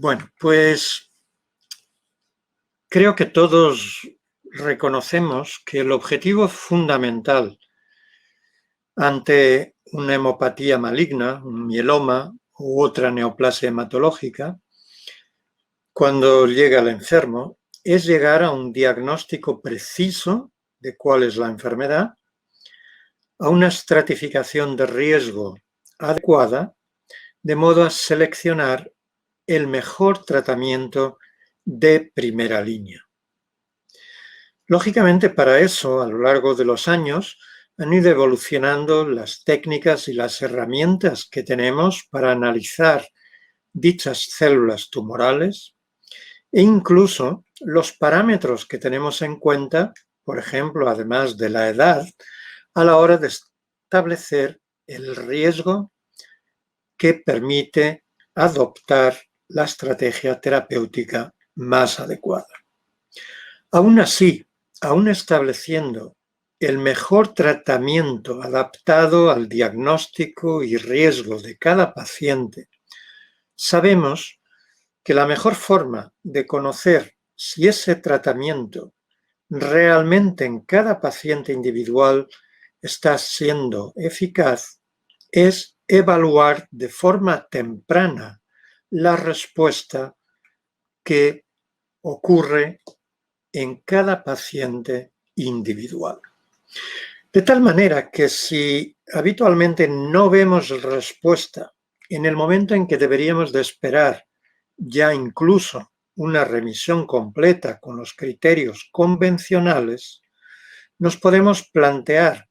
Bueno, pues creo que todos reconocemos que el objetivo fundamental ante una hemopatía maligna, un mieloma u otra neoplasia hematológica, cuando llega el enfermo, es llegar a un diagnóstico preciso de cuál es la enfermedad, a una estratificación de riesgo adecuada, de modo a seleccionar el mejor tratamiento de primera línea. Lógicamente, para eso, a lo largo de los años, han ido evolucionando las técnicas y las herramientas que tenemos para analizar dichas células tumorales e incluso los parámetros que tenemos en cuenta, por ejemplo, además de la edad, a la hora de establecer el riesgo que permite adoptar la estrategia terapéutica más adecuada. Aún así, aún estableciendo el mejor tratamiento adaptado al diagnóstico y riesgo de cada paciente, sabemos que la mejor forma de conocer si ese tratamiento realmente en cada paciente individual está siendo eficaz es evaluar de forma temprana la respuesta que ocurre en cada paciente individual. De tal manera que si habitualmente no vemos respuesta en el momento en que deberíamos de esperar ya incluso una remisión completa con los criterios convencionales, nos podemos plantear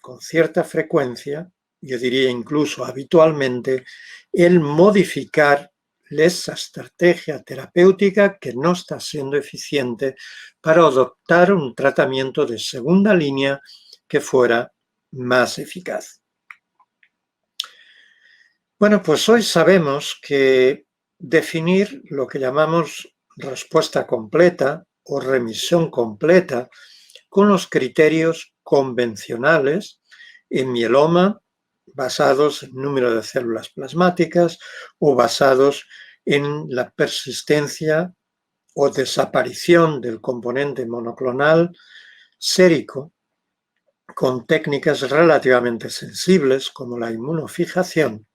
con cierta frecuencia, yo diría incluso habitualmente, el modificar esa estrategia terapéutica que no está siendo eficiente para adoptar un tratamiento de segunda línea que fuera más eficaz. Bueno, pues hoy sabemos que definir lo que llamamos respuesta completa o remisión completa con los criterios convencionales en mieloma, basados en número de células plasmáticas o basados en la persistencia o desaparición del componente monoclonal sérico con técnicas relativamente sensibles como la inmunofijación.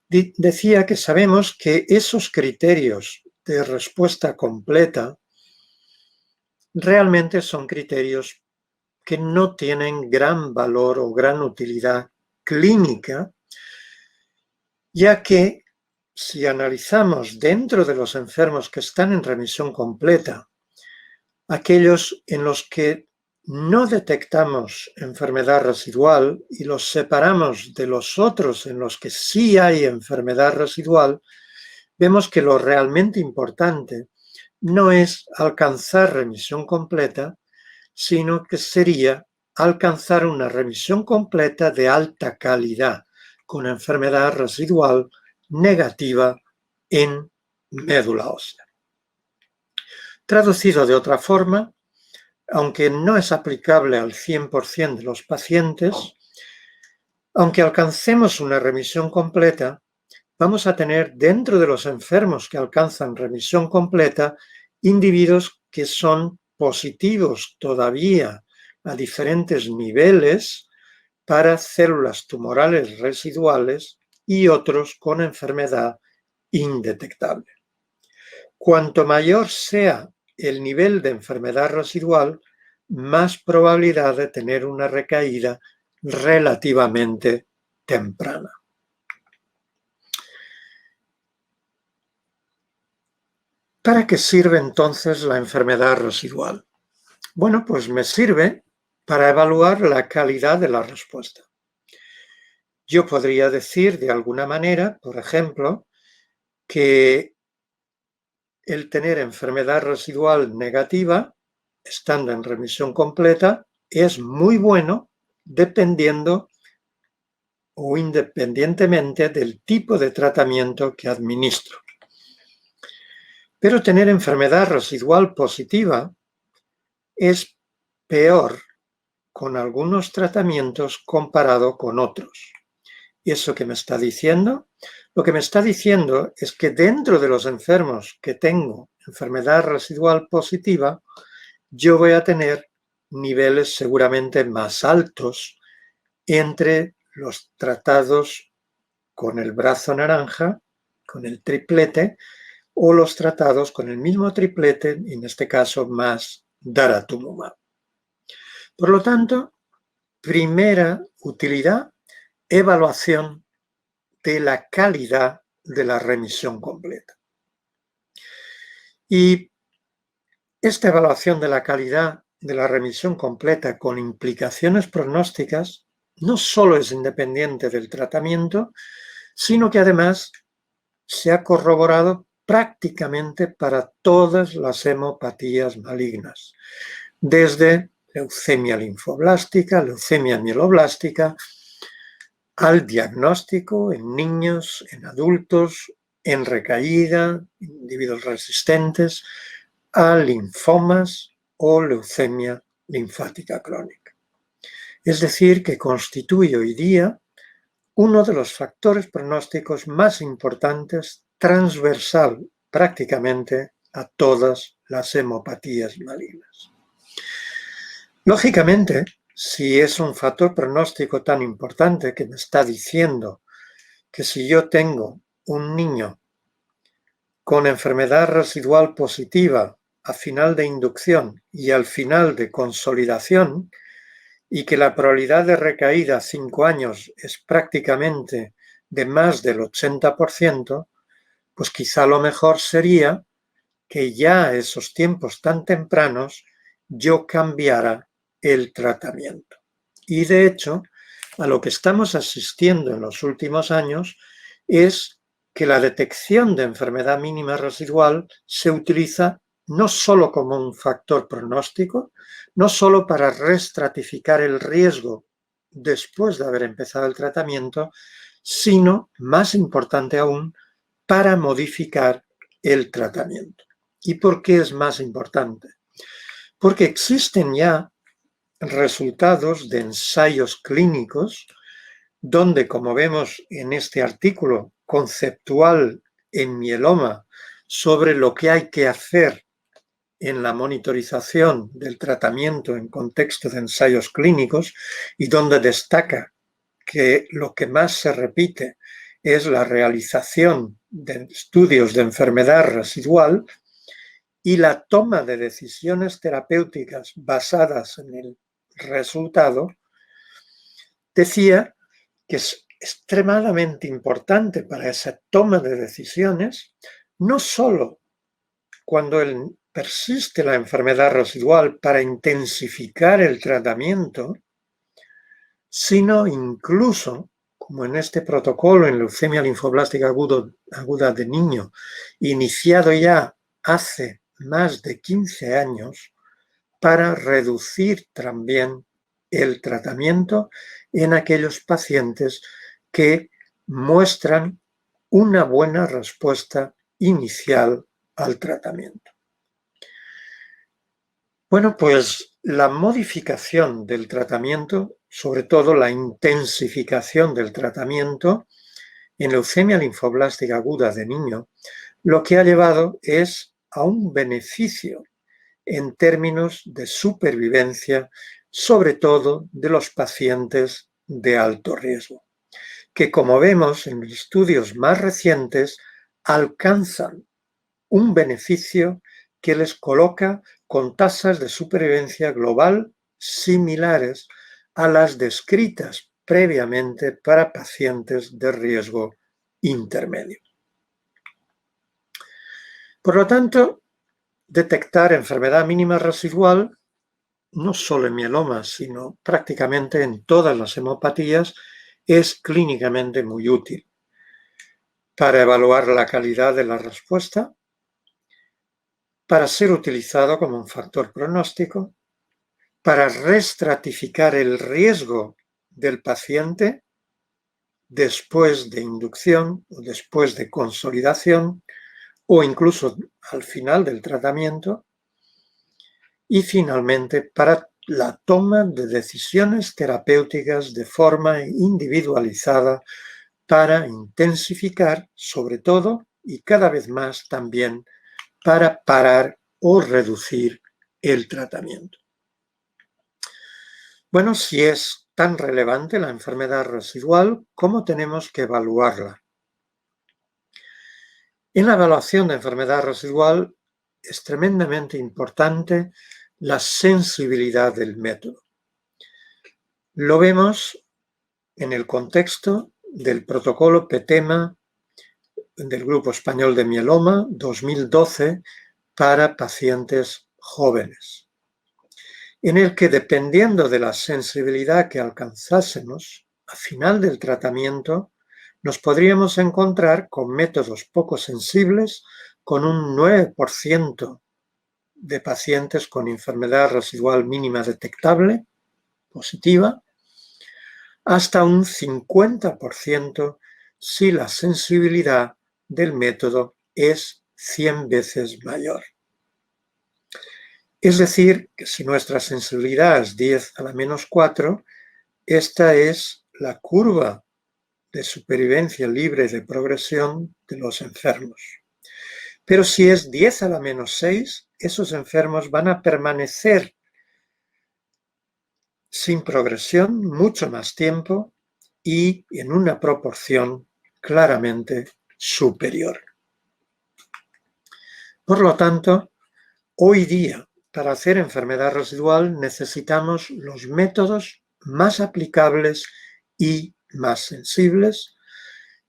Decía que sabemos que esos criterios de respuesta completa realmente son criterios que no tienen gran valor o gran utilidad clínica, ya que si analizamos dentro de los enfermos que están en remisión completa, aquellos en los que no detectamos enfermedad residual y los separamos de los otros en los que sí hay enfermedad residual, vemos que lo realmente importante no es alcanzar remisión completa, sino que sería alcanzar una remisión completa de alta calidad, con enfermedad residual negativa en médula ósea. Traducido de otra forma, aunque no es aplicable al 100% de los pacientes, aunque alcancemos una remisión completa, vamos a tener dentro de los enfermos que alcanzan remisión completa individuos que son positivos todavía a diferentes niveles para células tumorales residuales y otros con enfermedad indetectable. Cuanto mayor sea el nivel de enfermedad residual, más probabilidad de tener una recaída relativamente temprana. ¿Para qué sirve entonces la enfermedad residual? Bueno, pues me sirve para evaluar la calidad de la respuesta. Yo podría decir de alguna manera, por ejemplo, que el tener enfermedad residual negativa, estando en remisión completa, es muy bueno dependiendo o independientemente del tipo de tratamiento que administro. Pero tener enfermedad residual positiva es peor con algunos tratamientos comparado con otros. ¿Eso qué me está diciendo? Lo que me está diciendo es que dentro de los enfermos que tengo enfermedad residual positiva, yo voy a tener niveles seguramente más altos entre los tratados con el brazo naranja, con el triplete, o los tratados con el mismo triplete, en este caso más daratumumab. Por lo tanto, primera utilidad, evaluación de la calidad de la remisión completa. Y esta evaluación de la calidad de la remisión completa con implicaciones pronósticas no solo es independiente del tratamiento, sino que además se ha corroborado prácticamente para todas las hemopatías malignas, desde leucemia linfoblástica, leucemia mieloblástica, al diagnóstico en niños, en adultos, en recaída, individuos resistentes, a linfomas o leucemia linfática crónica. Es decir, que constituye hoy día uno de los factores pronósticos más importantes, transversal prácticamente a todas las hemopatías malignas. Lógicamente, si es un factor pronóstico tan importante que me está diciendo que si yo tengo un niño con enfermedad residual positiva a final de inducción y al final de consolidación, y que la probabilidad de recaída a 5 años es prácticamente de más del 80%, pues quizá lo mejor sería que ya a esos tiempos tan tempranos yo cambiara el tratamiento. Y de hecho, a lo que estamos asistiendo en los últimos años es que la detección de enfermedad mínima residual se utiliza no solo como un factor pronóstico, no solo para restratificar el riesgo después de haber empezado el tratamiento, sino, más importante aún, para modificar el tratamiento. ¿Y por qué es más importante? Porque existen ya resultados de ensayos clínicos donde, como vemos en este artículo conceptual en mieloma sobre lo que hay que hacer en la monitorización del tratamiento en contexto de ensayos clínicos y donde destaca que lo que más se repite es la realización de estudios de enfermedad residual y la toma de decisiones terapéuticas basadas en el resultado, decía que es extremadamente importante para esa toma de decisiones, no solo cuando persiste la enfermedad residual para intensificar el tratamiento, sino incluso, como en este protocolo en leucemia linfoblástica aguda de niño, iniciado ya hace más de 15 años, para reducir también el tratamiento en aquellos pacientes que muestran una buena respuesta inicial al tratamiento. Bueno, pues la modificación del tratamiento, sobre todo la intensificación del tratamiento en leucemia linfoblástica aguda de niño, lo que ha llevado es a un beneficio en términos de supervivencia, sobre todo de los pacientes de alto riesgo, que como vemos en los estudios más recientes, alcanzan un beneficio que les coloca con tasas de supervivencia global similares a las descritas previamente para pacientes de riesgo intermedio. Por lo tanto, detectar enfermedad mínima residual, no solo en mieloma, sino prácticamente en todas las hemopatías, es clínicamente muy útil para evaluar la calidad de la respuesta, para ser utilizado como un factor pronóstico, para restratificar el riesgo del paciente después de inducción o después de consolidación o incluso al final del tratamiento, y finalmente para la toma de decisiones terapéuticas de forma individualizada para intensificar, sobre todo, y cada vez más también, para parar o reducir el tratamiento. Bueno, si es tan relevante la enfermedad residual, ¿cómo tenemos que evaluarla? En la evaluación de enfermedad residual es tremendamente importante la sensibilidad del método. Lo vemos en el contexto del protocolo PETEMA del Grupo Español de Mieloma 2012 para pacientes jóvenes, en el que, dependiendo de la sensibilidad que alcanzásemos al final del tratamiento, nos podríamos encontrar con métodos poco sensibles con un 9% de pacientes con enfermedad residual mínima detectable, positiva, hasta un 50% si la sensibilidad del método es 100 veces mayor. Es decir, que si nuestra sensibilidad es 10 a la menos 4, esta es la curva de supervivencia libre de progresión de los enfermos. Pero si es 10 a la menos 6, esos enfermos van a permanecer sin progresión mucho más tiempo y en una proporción claramente superior. Por lo tanto, hoy día, para hacer enfermedad residual necesitamos los métodos más aplicables y más sensibles,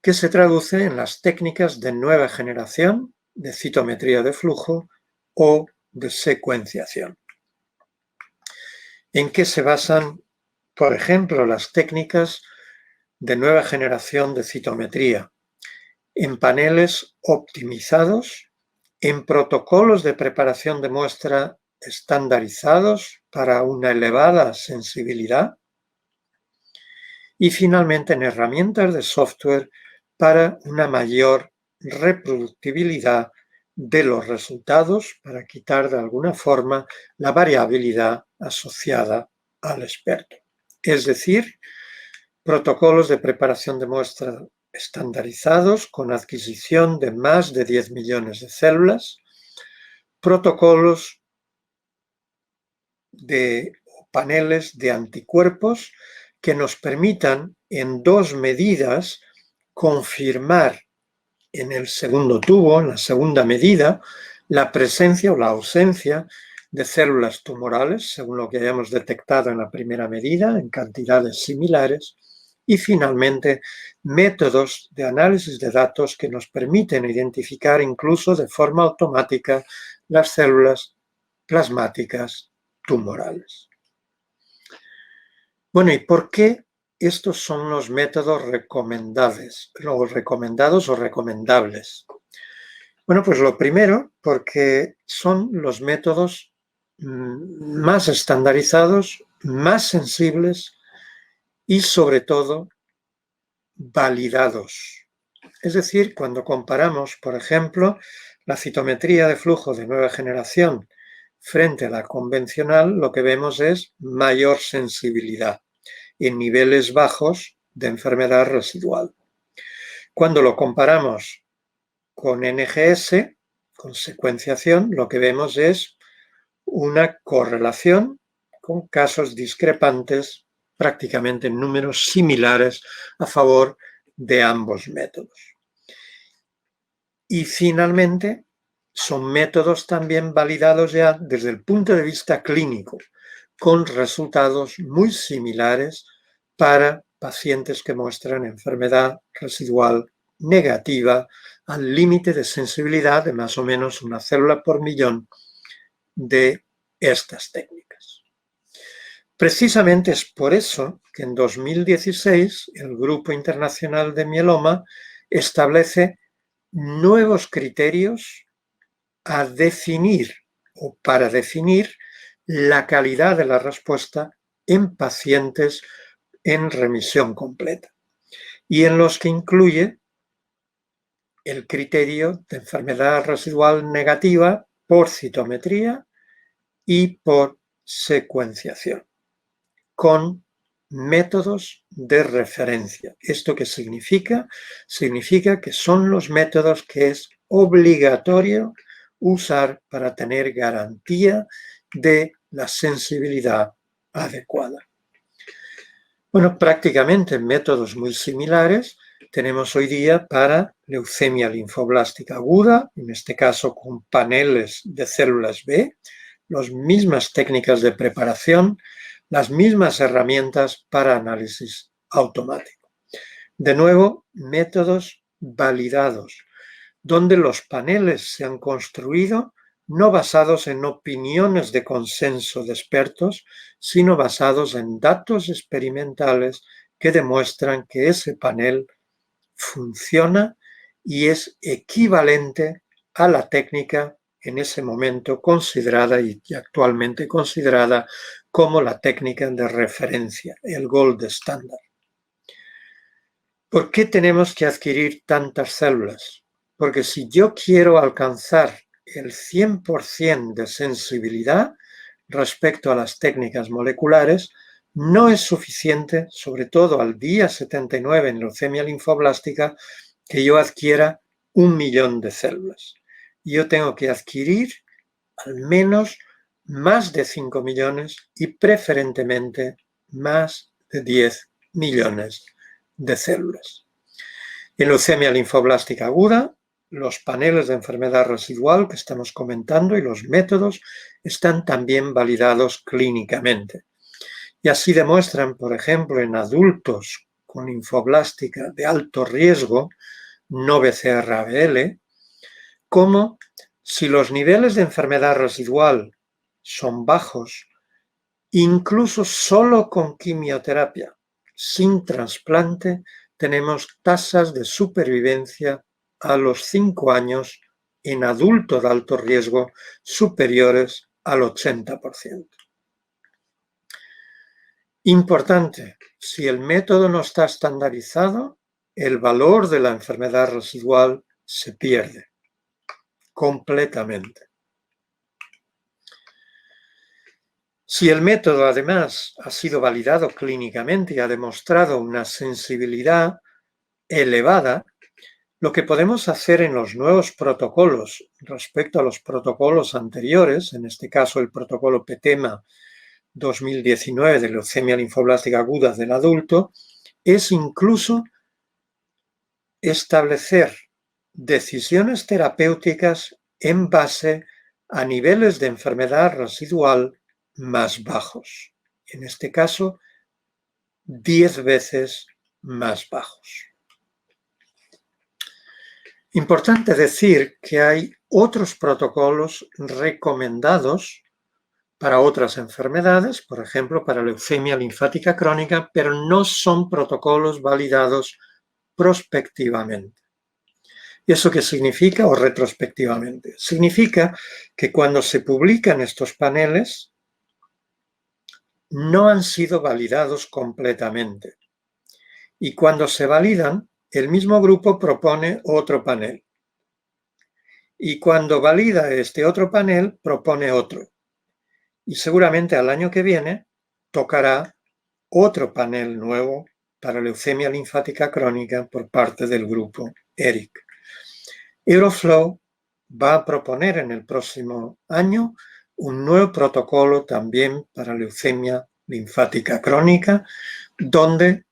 que se traduce en las técnicas de nueva generación de citometría de flujo o de secuenciación. ¿En qué se basan, por ejemplo, las técnicas de nueva generación de citometría? En paneles optimizados, en protocolos de preparación de muestra estandarizados para una elevada sensibilidad y finalmente en herramientas de software para una mayor reproductibilidad de los resultados, para quitar de alguna forma la variabilidad asociada al experto. Es decir, protocolos de preparación de muestra estandarizados con adquisición de más de 10 millones de células, protocolos de paneles de anticuerpos que nos permitan en 2 medidas confirmar en el segundo tubo, en la segunda medida, la presencia o la ausencia de células tumorales, según lo que hayamos detectado en la primera medida, en cantidades similares, y finalmente métodos de análisis de datos que nos permiten identificar incluso de forma automática las células plasmáticas tumorales. Bueno, ¿y por qué estos son los métodos recomendables o recomendables? Bueno, pues lo primero, porque son los métodos más estandarizados, más sensibles y sobre todo validados. Es decir, cuando comparamos, por ejemplo, la citometría de flujo de nueva generación frente a la convencional, lo que vemos es mayor sensibilidad en niveles bajos de enfermedad residual. Cuando lo comparamos con NGS, con secuenciación, lo que vemos es una correlación con casos discrepantes, prácticamente en números similares a favor de ambos métodos. Y finalmente, son métodos también validados ya desde el punto de vista clínico, con resultados muy similares para pacientes que muestran enfermedad residual negativa al límite de sensibilidad de más o menos una célula por millón de estas técnicas. Precisamente es por eso que en 2016 el Grupo Internacional de Mieloma establece nuevos criterios a definir o para definir la calidad de la respuesta en pacientes en remisión completa y en los que incluye el criterio de enfermedad residual negativa por citometría y por secuenciación, con métodos de referencia. ¿Esto qué significa? Significa que son los métodos que es obligatorio usar para tener garantía de la sensibilidad adecuada. Bueno, prácticamente métodos muy similares tenemos hoy día para leucemia linfoblástica aguda, en este caso con paneles de células B, las mismas técnicas de preparación, las mismas herramientas para análisis automático. De nuevo, métodos validados, donde los paneles se han construido no basados en opiniones de consenso de expertos, sino basados en datos experimentales que demuestran que ese panel funciona y es equivalente a la técnica en ese momento considerada y actualmente considerada como la técnica de referencia, el gold standard. ¿Por qué tenemos que adquirir tantas células? Porque si yo quiero alcanzar el 100% de sensibilidad respecto a las técnicas moleculares, no es suficiente, sobre todo al día 79 en leucemia linfoblástica, que yo adquiera 1 millón de células. Yo tengo que adquirir al menos más de 5 millones y preferentemente más de 10 millones de células. En leucemia linfoblástica aguda, los paneles de enfermedad residual que estamos comentando y los métodos están también validados clínicamente. Y así demuestran, por ejemplo, en adultos con linfoblástica de alto riesgo, no BCR-ABL, cómo si los niveles de enfermedad residual son bajos, incluso solo con quimioterapia, sin trasplante, tenemos tasas de supervivencia a los 5 años en adultos de alto riesgo superiores al 80%. Importante, si el método no está estandarizado, el valor de la enfermedad residual se pierde completamente. Si el método además ha sido validado clínicamente y ha demostrado una sensibilidad elevada, lo que podemos hacer en los nuevos protocolos respecto a los protocolos anteriores, en este caso el protocolo PETEMA 2019 de leucemia linfoblástica aguda del adulto, es incluso establecer decisiones terapéuticas en base a niveles de enfermedad residual más bajos. En este caso, 10 veces más bajos. Importante decir que hay otros protocolos recomendados para otras enfermedades, por ejemplo, para leucemia linfática crónica, pero no son protocolos validados prospectivamente. ¿Y eso qué significa? O retrospectivamente. Significa que cuando se publican estos paneles, no han sido validados completamente. Y cuando se validan, el mismo grupo propone otro panel. Y cuando valida este otro panel, propone otro. Y seguramente al año que viene tocará otro panel nuevo para leucemia linfática crónica por parte del grupo ERIC. Euroflow va a proponer en el próximo año un nuevo protocolo también para leucemia linfática crónica, donde,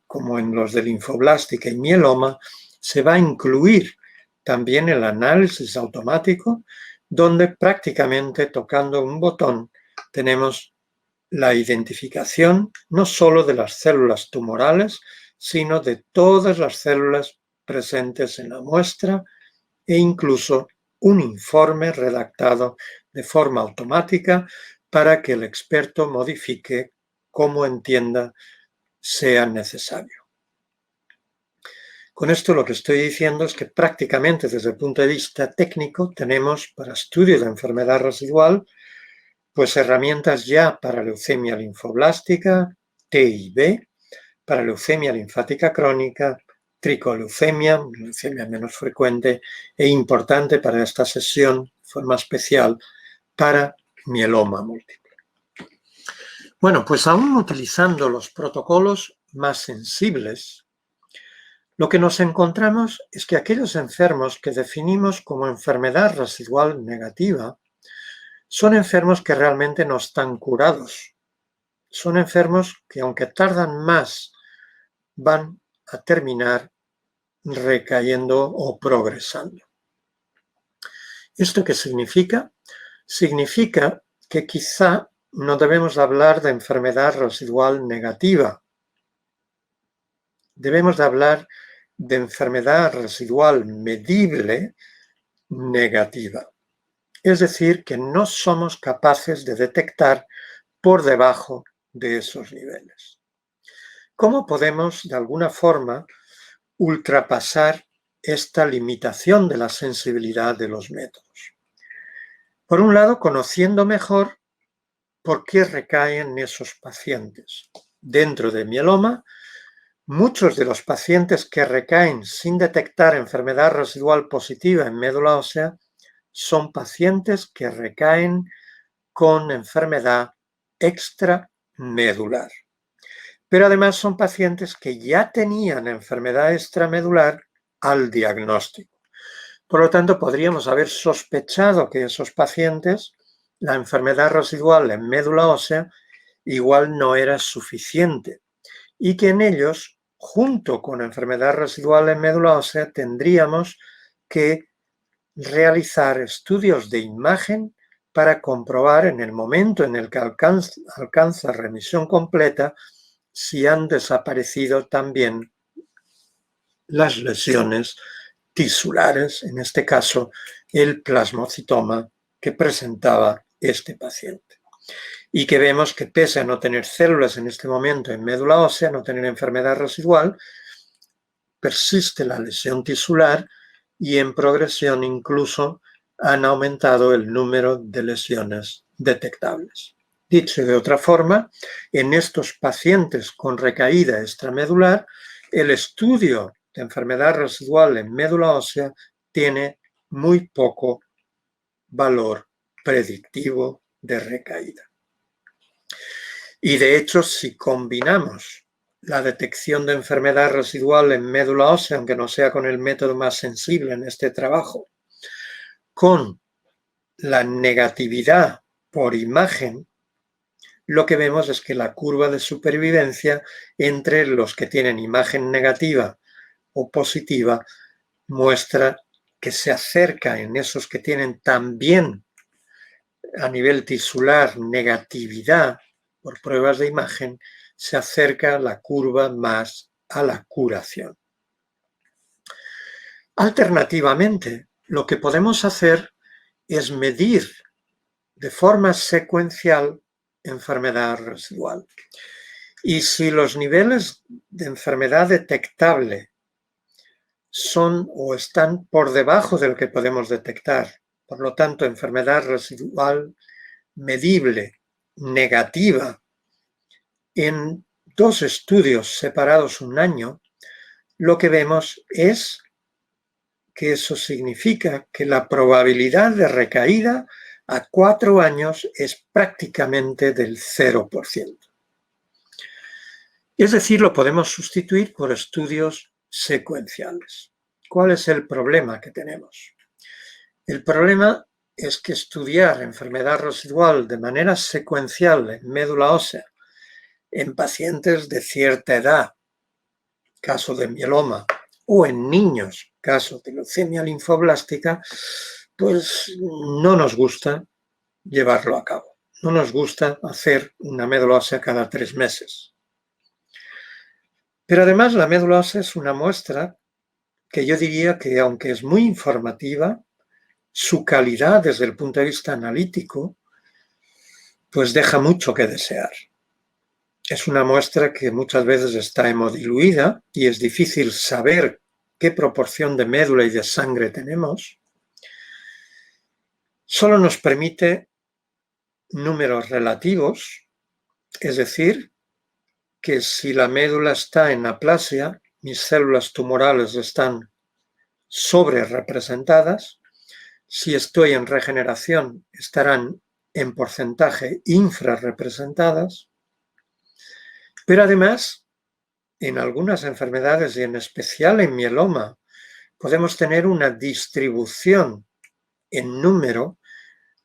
como en los de linfoblástica y mieloma, se va a incluir también el análisis automático, donde prácticamente tocando un botón tenemos la identificación no solo de las células tumorales, sino de todas las células presentes en la muestra e incluso un informe redactado de forma automática para que el experto modifique como entienda sea necesario. Con esto lo que estoy diciendo es que prácticamente desde el punto de vista técnico tenemos para estudio de enfermedad residual pues herramientas ya para leucemia linfoblástica, T y B, para leucemia linfática crónica, tricoleucemia, leucemia menos frecuente e importante para esta sesión, de forma especial, para mieloma múltiple. Bueno, pues aún utilizando los protocolos más sensibles, lo que nos encontramos es que aquellos enfermos que definimos como enfermedad residual negativa son enfermos que realmente no están curados. Son enfermos que, aunque tardan más, van a terminar recayendo o progresando. ¿Esto qué significa? Significa que quizá no debemos hablar de enfermedad residual negativa. Debemos de hablar de enfermedad residual medible negativa. Es decir, que no somos capaces de detectar por debajo de esos niveles. ¿Cómo podemos, de alguna forma, ultrapasar esta limitación de la sensibilidad de los métodos? Por un lado, conociendo mejor por qué recaen esos pacientes. Dentro de mieloma, muchos de los pacientes que recaen sin detectar enfermedad residual positiva en médula ósea son pacientes que recaen con enfermedad extramedular. Pero además son pacientes que ya tenían enfermedad extramedular al diagnóstico. Por lo tanto, podríamos haber sospechado que esos pacientes, la enfermedad residual en médula ósea igual no era suficiente y que en ellos, junto con enfermedad residual en médula ósea, tendríamos que realizar estudios de imagen para comprobar en el momento en el que alcanza remisión completa si han desaparecido también las lesiones tisulares, en este caso el plasmocitoma que presentaba este paciente. Y que vemos que pese a no tener células en este momento en médula ósea, no tener enfermedad residual, persiste la lesión tisular y en progresión incluso han aumentado el número de lesiones detectables. Dicho de otra forma, en estos pacientes con recaída extramedular, el estudio de enfermedad residual en médula ósea tiene muy poco valor predictivo de recaída. Y de hecho, si combinamos la detección de enfermedad residual en médula ósea, aunque no sea con el método más sensible en este trabajo, con la negatividad por imagen, lo que vemos es que la curva de supervivencia entre los que tienen imagen negativa o positiva muestra que se acerca en esos que tienen también a nivel tisular negatividad por pruebas de imagen, se acerca la curva más a la curación. Alternativamente, lo que podemos hacer es medir de forma secuencial enfermedad residual. Y si los niveles de enfermedad detectable son o están por debajo del que podemos detectar, por lo tanto, enfermedad residual medible negativa en dos estudios separados un año, lo que vemos es que eso significa que la probabilidad de recaída a 4 años es prácticamente del 0%. Es decir, lo podemos sustituir por estudios secuenciales. ¿Cuál es el problema que tenemos? El problema es que estudiar enfermedad residual de manera secuencial en médula ósea en pacientes de cierta edad, caso de mieloma, o en niños, caso de leucemia linfoblástica, pues no nos gusta llevarlo a cabo. No nos gusta hacer una médula ósea cada 3 meses. Pero además la médula ósea es una muestra que yo diría que, aunque es muy informativa, su calidad desde el punto de vista analítico, pues deja mucho que desear. Es una muestra que muchas veces está hemodiluida y es difícil saber qué proporción de médula y de sangre tenemos. Solo nos permite números relativos, es decir, que si la médula está en aplasia, mis células tumorales están sobre representadas. Si estoy en regeneración, estarán en porcentaje infrarrepresentadas. Pero además, en algunas enfermedades y en especial en mieloma, podemos tener una distribución en número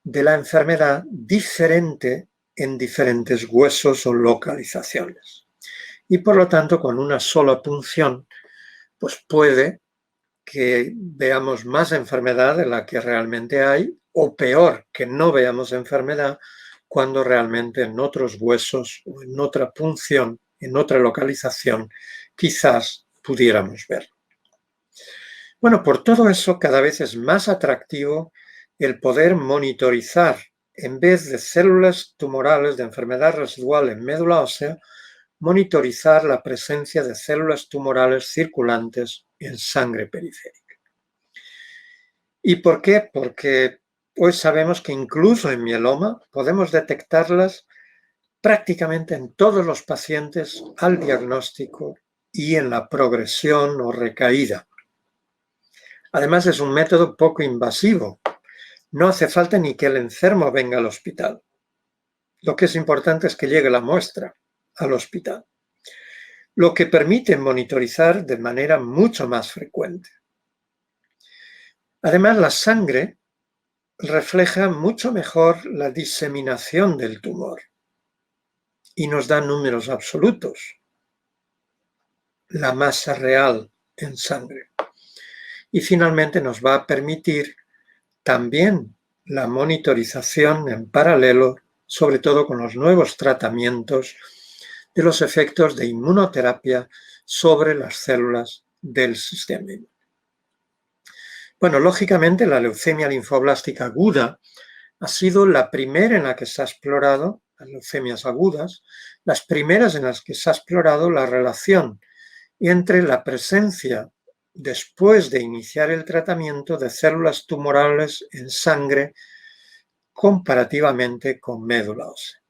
de la enfermedad diferente en diferentes huesos o localizaciones. Y por lo tanto, con una sola punción, pues puede que veamos más enfermedad de la que realmente hay, o peor, que no veamos enfermedad cuando realmente en otros huesos o en otra punción, en otra localización, quizás pudiéramos ver. Bueno, por todo eso cada vez es más atractivo el poder monitorizar, en vez de células tumorales de enfermedad residual en médula ósea, monitorizar la presencia de células tumorales circulantes en sangre periférica. ¿Y por qué? Porque hoy sabemos que incluso en mieloma podemos detectarlas prácticamente en todos los pacientes al diagnóstico y en la progresión o recaída. Además, es un método poco invasivo. No hace falta ni que el enfermo venga al hospital. Lo que es importante es que llegue la muestra al hospital, lo que permite monitorizar de manera mucho más frecuente. Además, la sangre refleja mucho mejor la diseminación del tumor y nos da números absolutos, la masa real en sangre. Y finalmente nos va a permitir también la monitorización en paralelo, sobre todo con los nuevos tratamientos, de los efectos de inmunoterapia sobre las células del sistema inmune. Bueno, lógicamente la leucemia linfoblástica aguda ha sido la primera en la que se ha explorado, las leucemias agudas, las primeras en las que se ha explorado la relación entre la presencia, después de iniciar el tratamiento, de células tumorales en sangre comparativamente con médula ósea.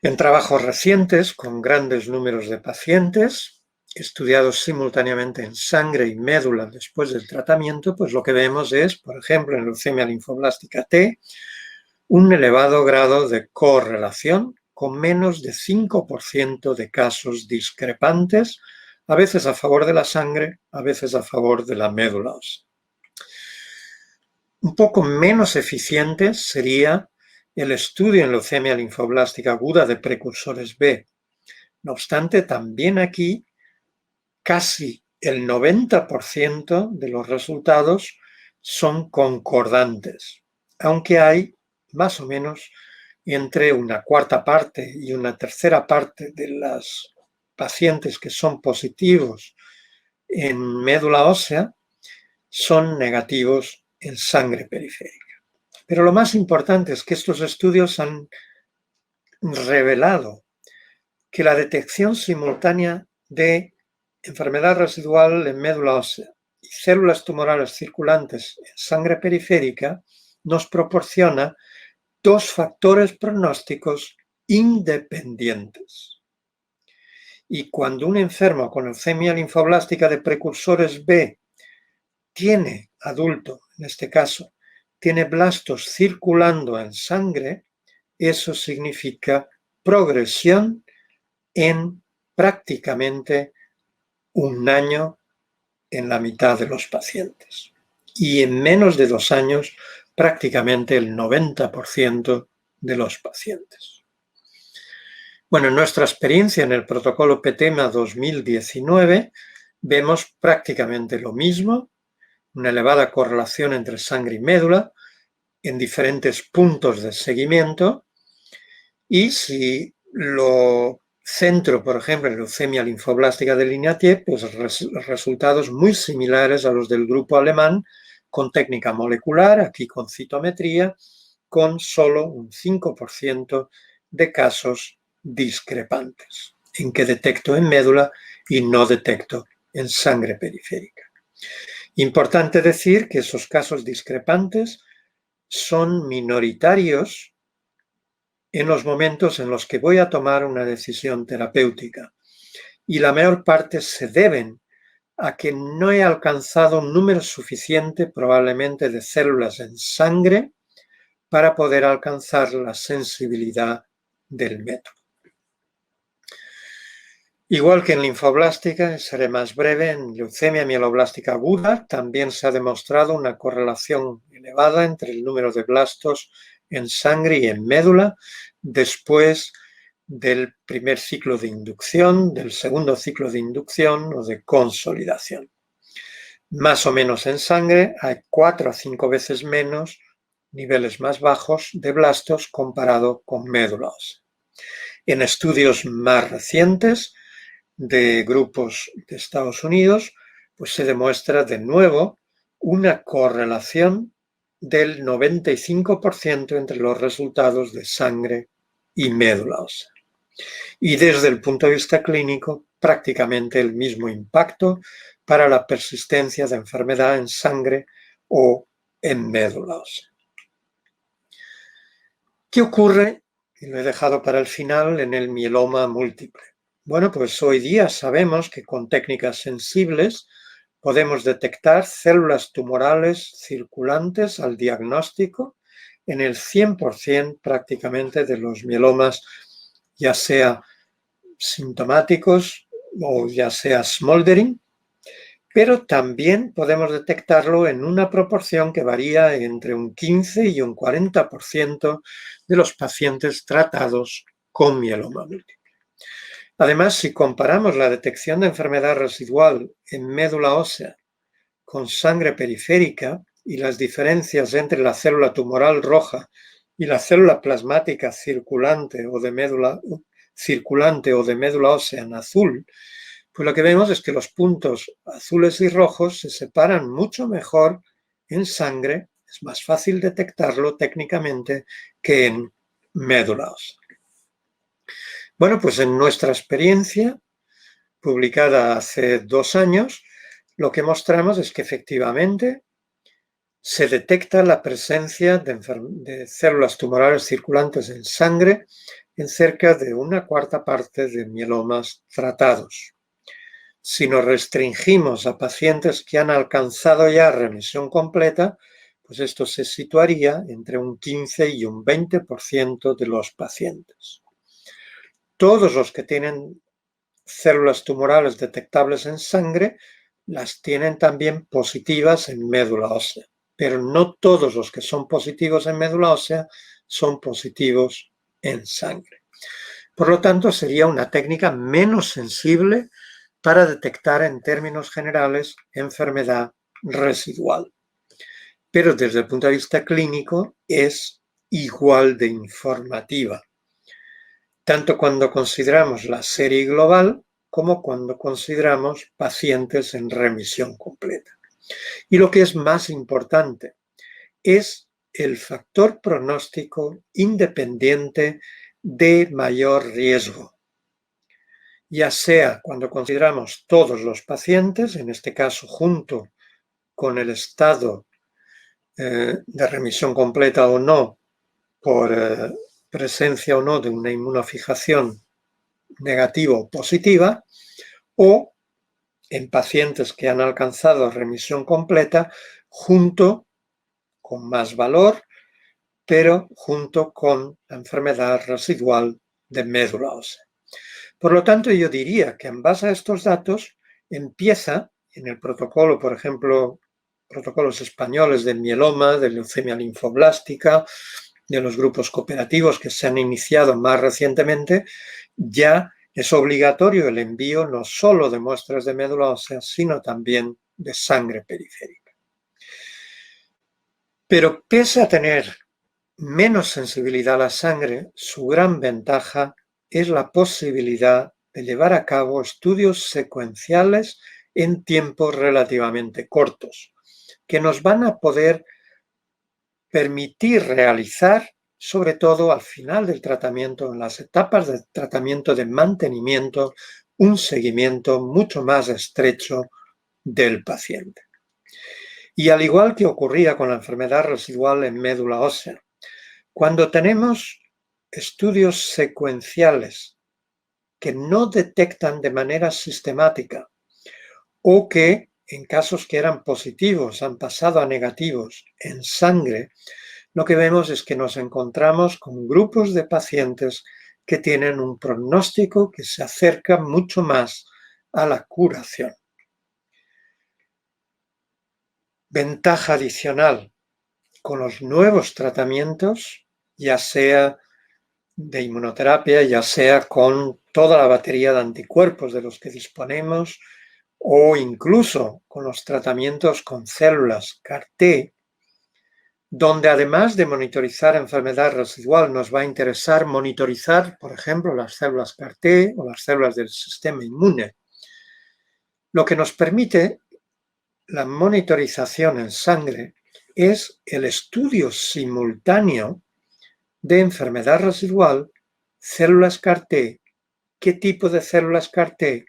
En trabajos recientes, con grandes números de pacientes, estudiados simultáneamente en sangre y médula después del tratamiento, pues lo que vemos es, por ejemplo, en leucemia linfoblástica T, un elevado grado de correlación con menos de 5% de casos discrepantes, a veces a favor de la sangre, a veces a favor de la médula ósea. Un poco menos eficiente sería el estudio en leucemia linfoblástica aguda de precursores B. No obstante, también aquí casi el 90% de los resultados son concordantes, aunque hay más o menos entre una cuarta parte y una tercera parte de las pacientes que son positivos en médula ósea son negativos en sangre periférica. Pero lo más importante es que estos estudios han revelado que la detección simultánea de enfermedad residual en médula ósea y células tumorales circulantes en sangre periférica nos proporciona dos factores pronósticos independientes. Y cuando un enfermo con leucemia linfoblástica de precursores B tiene, adulto en este caso, tiene blastos circulando en sangre, eso significa progresión en prácticamente un año en la mitad de los pacientes. Y en menos de 2 años, prácticamente el 90% de los pacientes. Bueno, en nuestra experiencia en el protocolo PTEMA 2019 vemos prácticamente lo mismo, una elevada correlación entre sangre y médula en diferentes puntos de seguimiento, y si lo centro, por ejemplo, en leucemia linfoblástica de línea T, pues resultados muy similares a los del grupo alemán, con técnica molecular, aquí con citometría, con solo un 5% de casos discrepantes, en que detecto en médula y no detecto en sangre periférica. Importante decir que esos casos discrepantes son minoritarios en los momentos en los que voy a tomar una decisión terapéutica, y la mayor parte se deben a que no he alcanzado un número suficiente probablemente de células en sangre para poder alcanzar la sensibilidad del método. Igual que en linfoblástica, seré más breve, en leucemia mieloblástica aguda también se ha demostrado una correlación elevada entre el número de blastos en sangre y en médula después del primer ciclo de inducción, del segundo ciclo de inducción o de consolidación. Más o menos en sangre hay 4 a 5 veces menos niveles más bajos de blastos comparado con médula ósea. En estudios más recientes de grupos de Estados Unidos, pues se demuestra de nuevo una correlación del 95% entre los resultados de sangre y médula ósea. Y desde el punto de vista clínico, prácticamente el mismo impacto para la persistencia de enfermedad en sangre o en médula ósea. ¿Qué ocurre? Y lo he dejado para el final en el mieloma múltiple. Bueno, pues hoy día sabemos que con técnicas sensibles podemos detectar células tumorales circulantes al diagnóstico en el 100% prácticamente de los mielomas, ya sea sintomáticos o ya sea smoldering, pero también podemos detectarlo en una proporción que varía entre un 15 y un 40% de los pacientes tratados con mieloma múltiple. Además, si comparamos la detección de enfermedad residual en médula ósea con sangre periférica y las diferencias entre la célula tumoral roja y la célula plasmática circulante o de médula ósea en azul, pues lo que vemos es que los puntos azules y rojos se separan mucho mejor en sangre, es más fácil detectarlo técnicamente que en médula ósea. Bueno, pues en nuestra experiencia, publicada hace 2 años, lo que mostramos es que efectivamente se detecta la presencia de células tumorales circulantes en sangre en cerca de una cuarta parte de mielomas tratados. Si nos restringimos a pacientes que han alcanzado ya remisión completa, pues esto se situaría entre un 15 y un 20% de los pacientes. Todos los que tienen células tumorales detectables en sangre las tienen también positivas en médula ósea, pero no todos los que son positivos en médula ósea son positivos en sangre. Por lo tanto, sería una técnica menos sensible para detectar en términos generales enfermedad residual. Pero desde el punto de vista clínico es igual de informativa, tanto cuando consideramos la serie global como cuando consideramos pacientes en remisión completa. Y lo que es más importante es el factor pronóstico independiente de mayor riesgo, ya sea cuando consideramos todos los pacientes, en este caso junto con el estado de remisión completa o no, por presencia o no de una inmunofijación negativa o positiva, o en pacientes que han alcanzado remisión completa junto con más valor, pero junto con la enfermedad residual de médula ósea. Por lo tanto, yo diría que en base a estos datos empieza en el protocolo, por ejemplo, protocolos españoles de mieloma, de leucemia linfoblástica, de los grupos cooperativos que se han iniciado más recientemente, ya es obligatorio el envío no solo de muestras de médula ósea, sino también de sangre periférica. Pero pese a tener menos sensibilidad a la sangre, su gran ventaja es la posibilidad de llevar a cabo estudios secuenciales en tiempos relativamente cortos, que nos van a poder permitir realizar, sobre todo al final del tratamiento, en las etapas del tratamiento de mantenimiento, un seguimiento mucho más estrecho del paciente. Y al igual que ocurría con la enfermedad residual en médula ósea, cuando tenemos estudios secuenciales que no detectan de manera sistemática o que en casos que eran positivos han pasado a negativos en sangre, lo que vemos es que nos encontramos con grupos de pacientes que tienen un pronóstico que se acerca mucho más a la curación. Ventaja adicional con los nuevos tratamientos, ya sea de inmunoterapia, ya sea con toda la batería de anticuerpos de los que disponemos, o incluso con los tratamientos con células CAR-T, donde además de monitorizar enfermedad residual, nos va a interesar monitorizar, por ejemplo, las células CAR-T o las células del sistema inmune, lo que nos permite la monitorización en sangre es el estudio simultáneo de enfermedad residual, células CAR-T, qué tipo de células CAR-T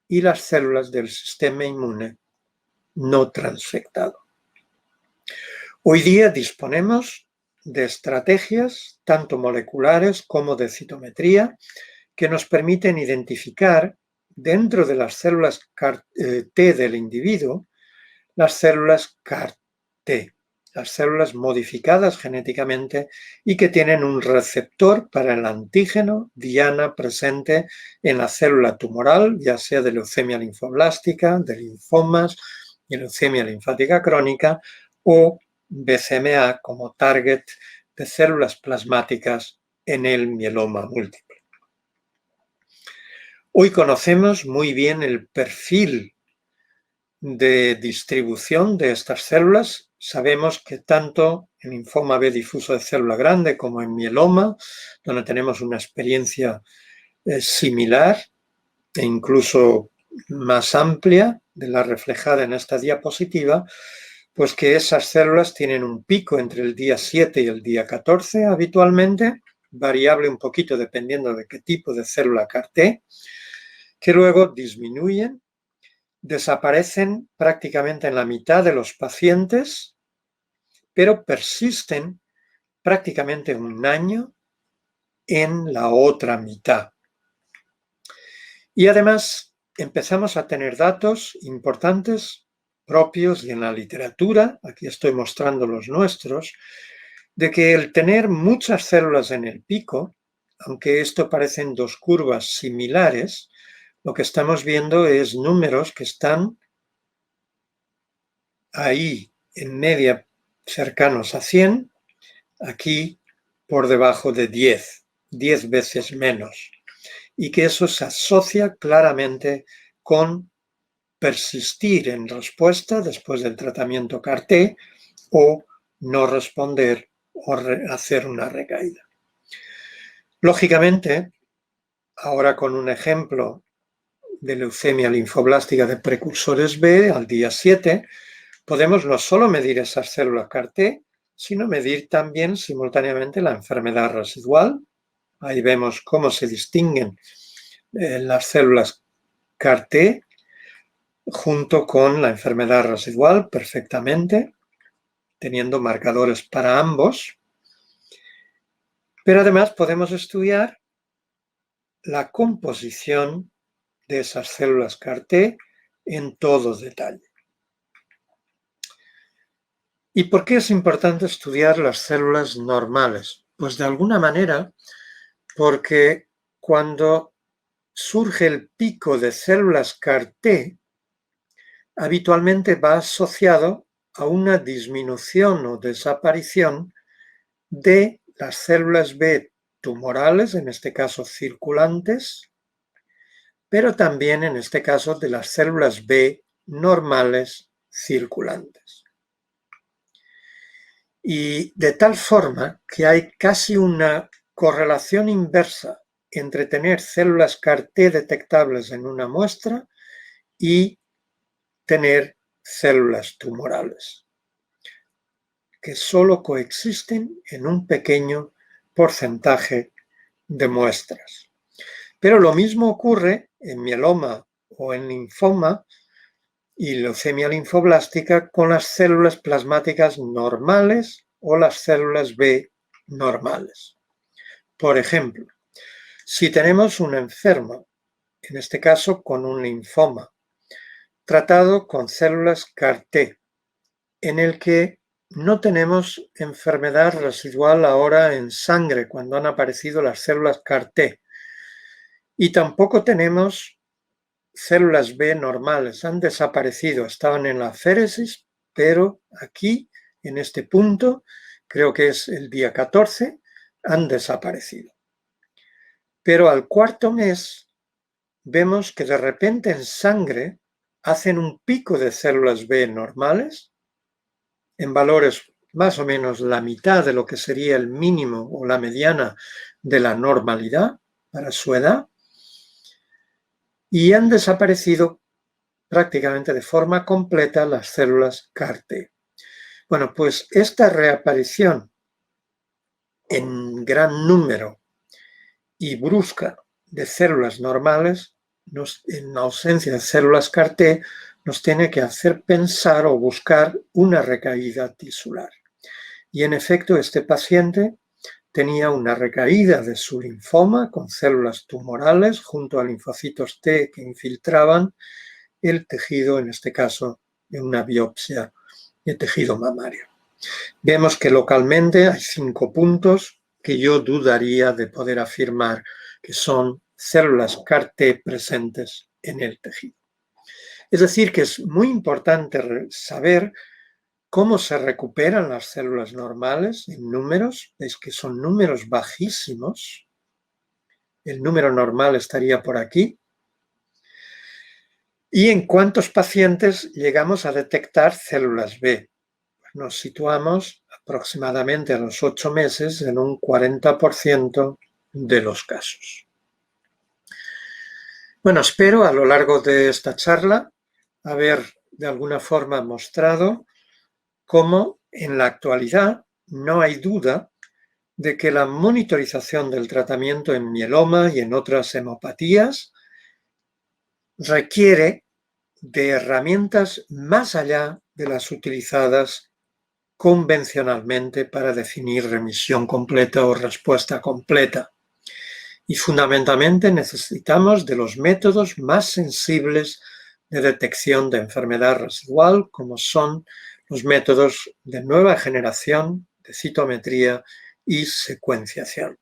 y las células del sistema inmune no transfectado. Hoy día disponemos de estrategias tanto moleculares como de citometría que nos permiten identificar dentro de las células CAR-T del individuo las células CAR-T, las células modificadas genéticamente y que tienen un receptor para el antígeno diana presente en la célula tumoral, ya sea de leucemia linfoblástica, de linfomas, de leucemia linfática crónica o BCMA como target de células plasmáticas en el mieloma múltiple. Hoy conocemos muy bien el perfil de distribución de estas células. Sabemos que tanto en linfoma B difuso de célula grande como en mieloma, donde tenemos una experiencia similar e incluso más amplia de la reflejada en esta diapositiva, pues que esas células tienen un pico entre el día 7 y el día 14 habitualmente, variable un poquito dependiendo de qué tipo de célula CAR-T, que luego disminuyen, desaparecen prácticamente en la mitad de los pacientes, pero persisten prácticamente un año en la otra mitad. Y además empezamos a tener datos importantes propios y en la literatura, aquí estoy mostrando los nuestros, de que el tener muchas células en el pico, aunque esto parecen dos curvas similares, lo que estamos viendo es números que están ahí en media cercanos a 100, aquí por debajo de 10 veces menos, y que eso se asocia claramente con persistir en respuesta después del tratamiento CAR-T o no responder o hacer una recaída. Lógicamente, ahora con un ejemplo de leucemia linfoblástica de precursores B al día 7, podemos no solo medir esas células CAR-T, sino medir también simultáneamente la enfermedad residual. Ahí vemos cómo se distinguen las células CAR-T junto con la enfermedad residual perfectamente, teniendo marcadores para ambos. Pero además podemos estudiar la composición de esas células CAR-T en todo detalle. ¿Y por qué es importante estudiar las células normales? Pues de alguna manera porque cuando surge el pico de células CAR-T, habitualmente va asociado a una disminución o desaparición de las células B tumorales, en este caso circulantes, pero también en este caso de las células B normales circulantes. Y de tal forma que hay casi una correlación inversa entre tener células CAR-T detectables en una muestra y tener células tumorales, que solo coexisten en un pequeño porcentaje de muestras. Pero lo mismo ocurre en mieloma o en linfoma y leucemia linfoblástica con las células plasmáticas normales o las células B normales. Por ejemplo, si tenemos un enfermo, en este caso con un linfoma, tratado con células CAR-T, en el que no tenemos enfermedad residual ahora en sangre cuando han aparecido las células CAR-T. Y tampoco tenemos células B normales, han desaparecido, estaban en la aféresis, pero aquí, en este punto, creo que es el día 14, han desaparecido. Pero al cuarto mes vemos que de repente en sangre hacen un pico de células B normales en valores más o menos la mitad de lo que sería el mínimo o la mediana de la normalidad para su edad, y han desaparecido prácticamente de forma completa las células CAR-T. Bueno, pues esta reaparición en gran número y brusca de células normales, en ausencia de células CAR-T, nos tiene que hacer pensar o buscar una recaída tisular. Y en efecto, este paciente tenía una recaída de su linfoma con células tumorales junto a linfocitos T que infiltraban el tejido, en este caso, de una biopsia de tejido mamario. Vemos que localmente hay 5 puntos que yo dudaría de poder afirmar que son células CAR-T presentes en el tejido. Es decir, que es muy importante saber cómo se recuperan las células normales en números. Veis que son números bajísimos. El número normal estaría por aquí. ¿Y en cuántos pacientes llegamos a detectar células B? Nos situamos aproximadamente a los 8 meses en un 40% de los casos. Bueno, espero a lo largo de esta charla haber de alguna forma mostrado cómo en la actualidad no hay duda de que la monitorización del tratamiento en mieloma y en otras hemopatías requiere de herramientas más allá de las utilizadas convencionalmente para definir remisión completa o respuesta completa. Y fundamentalmente necesitamos de los métodos más sensibles de detección de enfermedad residual, como son los métodos de nueva generación de citometría y secuenciación.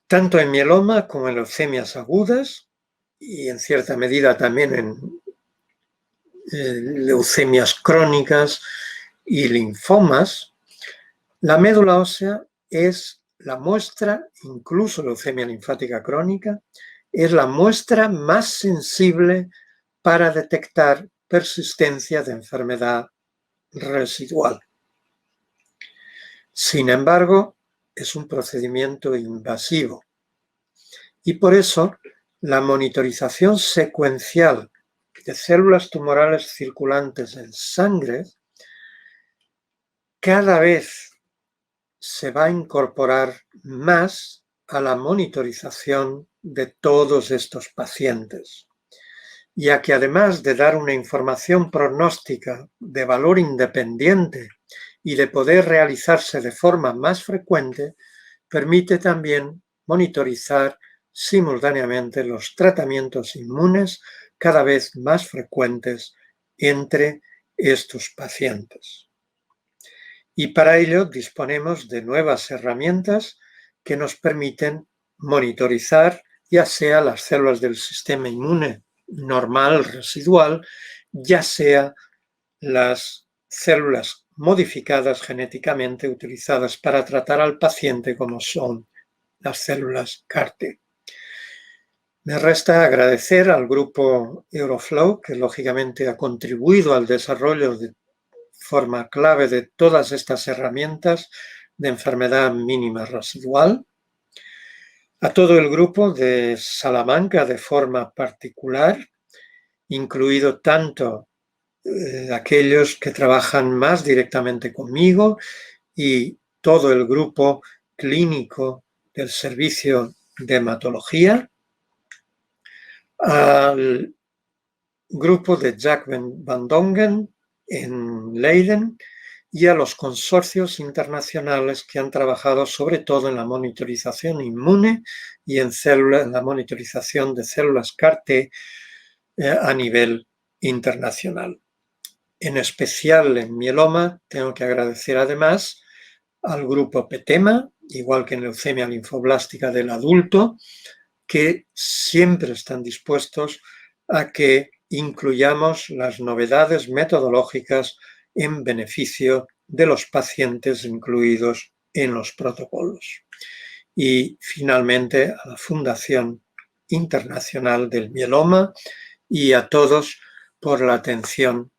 Tanto en mieloma como en leucemias agudas y en cierta medida también en leucemias crónicas y linfomas, la médula ósea es la muestra, incluso leucemia linfática crónica, es la muestra más sensible para detectar persistencia de enfermedad residual. Sin embargo, es un procedimiento invasivo y por eso la monitorización secuencial de células tumorales circulantes en sangre cada vez se va a incorporar más a la monitorización de todos estos pacientes, ya que además de dar una información pronóstica de valor independiente y de poder realizarse de forma más frecuente, permite también monitorizar simultáneamente los tratamientos inmunes cada vez más frecuentes entre estos pacientes. Y para ello disponemos de nuevas herramientas que nos permiten monitorizar ya sea las células del sistema inmune normal residual, ya sea las células modificadas genéticamente utilizadas para tratar al paciente como son las células CAR-T. Me resta agradecer al grupo Euroflow, que lógicamente ha contribuido al desarrollo de forma clave de todas estas herramientas de enfermedad mínima residual, a todo el grupo de Salamanca de forma particular, incluido tanto aquellos que trabajan más directamente conmigo y todo el grupo clínico del servicio de hematología, al grupo de Jack Van Dongen en Leiden y a los consorcios internacionales que han trabajado sobre todo en la monitorización inmune y en la monitorización de células CAR-T a nivel internacional. En especial en mieloma, tengo que agradecer además al grupo PETEMA, igual que en leucemia linfoblástica del adulto, que siempre están dispuestos a que incluyamos las novedades metodológicas en beneficio de los pacientes incluidos en los protocolos. Y finalmente a la Fundación Internacional del Mieloma y a todos por la atención